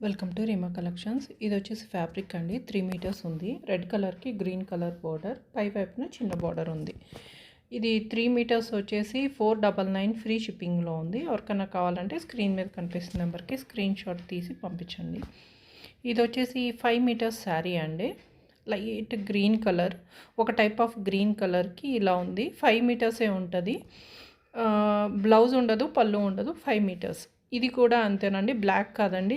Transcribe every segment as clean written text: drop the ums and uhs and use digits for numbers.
Welcome to Reema collections. ఇది వచ్చేసి fabric అండి. 3 మీటర్స్ ఉంది. రెడ్ కలర్కి గ్రీన్ కలర్ బోర్డర్, పై వైపున చిన్న బోర్డర్ ఉంది. ఇది 3 మీటర్స్ వచ్చేసి 499 ఫ్రీ షిప్పింగ్లో ఉంది. ఎవరికైనా కావాలంటే స్క్రీన్ మీద కనిపిస్తున్న నెంబర్కి స్క్రీన్ షాట్ తీసి పంపించండి. ఇది వచ్చేసి 5 మీటర్స్ శారీ అండి. లైట్ గ్రీన్ కలర్, ఒక టైప్ ఆఫ్ గ్రీన్ కలర్కి ఇలా ఉంది. 5 మీటర్సే ఉంటుంది. బ్లౌజ్ ఉండదు, పళ్ళు ఉండదు. 5 మీటర్స్. ఇది కూడా అంతేనండి. బ్లాక్ కాదండి,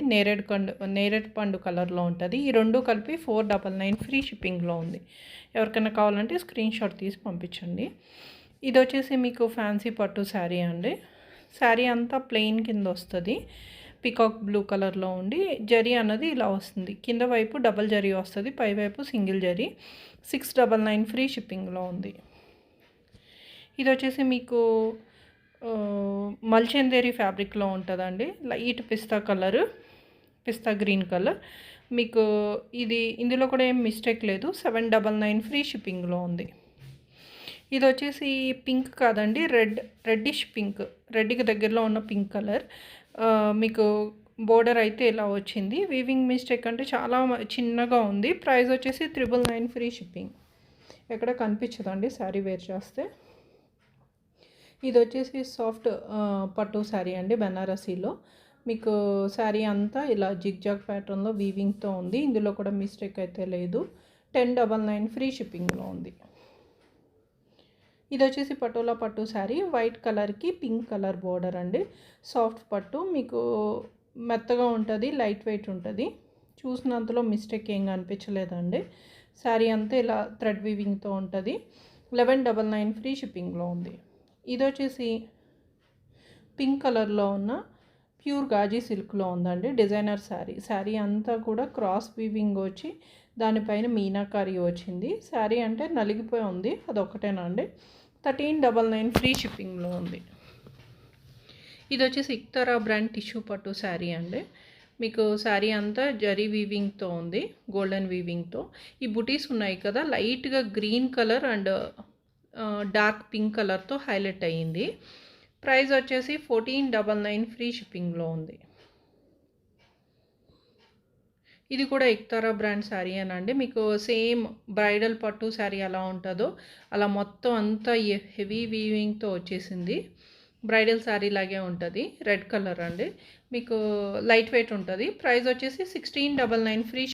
నేరేడు పండు కలర్లో ఉంటుంది. ఈ రెండు కలిపి 499 ఫ్రీ షిప్పింగ్లో ఉంది. ఎవరికైనా కావాలంటే స్క్రీన్ షాట్ తీసి పంపించండి. ఇది వచ్చేసి మీకు ఫ్యాన్సీ పట్టు శారీ అండి. శారీ అంతా ప్లెయిన్ కింద వస్తుంది. పికాక్ బ్లూ కలర్లో ఉండి జరీ అన్నది ఇలా వస్తుంది. కింద వైపు డబల్ జరీ వస్తుంది, పై వైపు సింగిల్ జరీ. 699 ఫ్రీ షిప్పింగ్లో ఉంది. ఇది వచ్చేసి మీకు మల్చందేరి ఫ్యాబ్రిక్లో ఉంటుందండి. లైట్ పిస్తా గ్రీన్ కలర్. మీకు ఇందులో కూడా ఏం మిస్టేక్ లేదు. 799 ఫ్రీ షిప్పింగ్లో ఉంది. ఇది వచ్చేసి పింక్ కాదండి, రెడ్డిష్ పింక్, రెడ్కి దగ్గరలో ఉన్న పింక్ కలర్. మీకు బోర్డర్ అయితే ఇలా వచ్చింది. వీవింగ్ మిస్టేక్ అంటే చాలా చిన్నగా ఉంది. ప్రైస్ వచ్చేసి 999 ఫ్రీ షిప్పింగ్. ఎక్కడ కనిపించదండి శారీ వేర్ చేస్తే. ఇది వచ్చేసి సాఫ్ట్ పట్టు శారీ అండి, బెనారసీలో. మీకు శారీ అంతా ఇలా జిగ్జాగ్ ప్యాటర్న్లో వీవింగ్తో ఉంది. ఇందులో కూడా మిస్టేక్ అయితే లేదు. 1099 ఫ్రీ షిప్పింగ్లో ఉంది. ఇది వచ్చేసి పటోలా పట్టు శారీ, వైట్ కలర్కి పింక్ కలర్ బోర్డర్ అండి. సాఫ్ట్ పట్టు, మీకు మెత్తగా ఉంటుంది, లైట్ వెయిట్ ఉంటుంది. చూసినంతలో మిస్టేక్ ఏం కనిపించలేదండి. శారీ అంతా ఇలా థ్రెడ్ వీవింగ్తో ఉంటుంది. 1199 ఫ్రీ షిప్పింగ్లో ఉంది. ఇది వచ్చేసి పింక్ కలర్లో ఉన్న ప్యూర్ గాజీ సిల్క్లో ఉందండి. డిజైనర్ శారీ అంతా కూడా క్రాస్ వీవింగ్ వచ్చి దానిపైన మీనాకారి వచ్చింది. శారీ అంటే నలిగిపోయి ఉంది, అదొక్కటేనా అండి. 1399 ఫ్రీ షిప్పింగ్లో ఉంది. ఇది వచ్చేసి ఇక్తారా బ్రాండ్ టిష్యూ పట్టు శారీ అండి. మీకు శారీ అంతా జరీ వీవింగ్తో ఉంది, గోల్డెన్ వీవింగ్తో. ఈ బుటీస్ ఉన్నాయి కదా, లైట్గా green colour and dark pink కలర్తో హైలైట్ అయ్యింది. ప్రైస్ వచ్చేసి 1499 ఫ్రీ షిప్పింగ్లో ఉంది. ఇది కూడా ఇక్తారా బ్రాండ్ శారీ అనండి. మీకు సేమ్ బ్రైడల్ పట్టు శారీ ఎలా ఉంటుందో అలా మొత్తం అంతా హెవీ వీవింగ్తో వచ్చేసింది. బ్రైడల్ శారీ లాగే ఉంటుంది. రెడ్ కలర్ అండి, మీకు లైట్ వెయిట్ ఉంటుంది. ప్రైస్ వచ్చేసి 1699 ఫ్రీ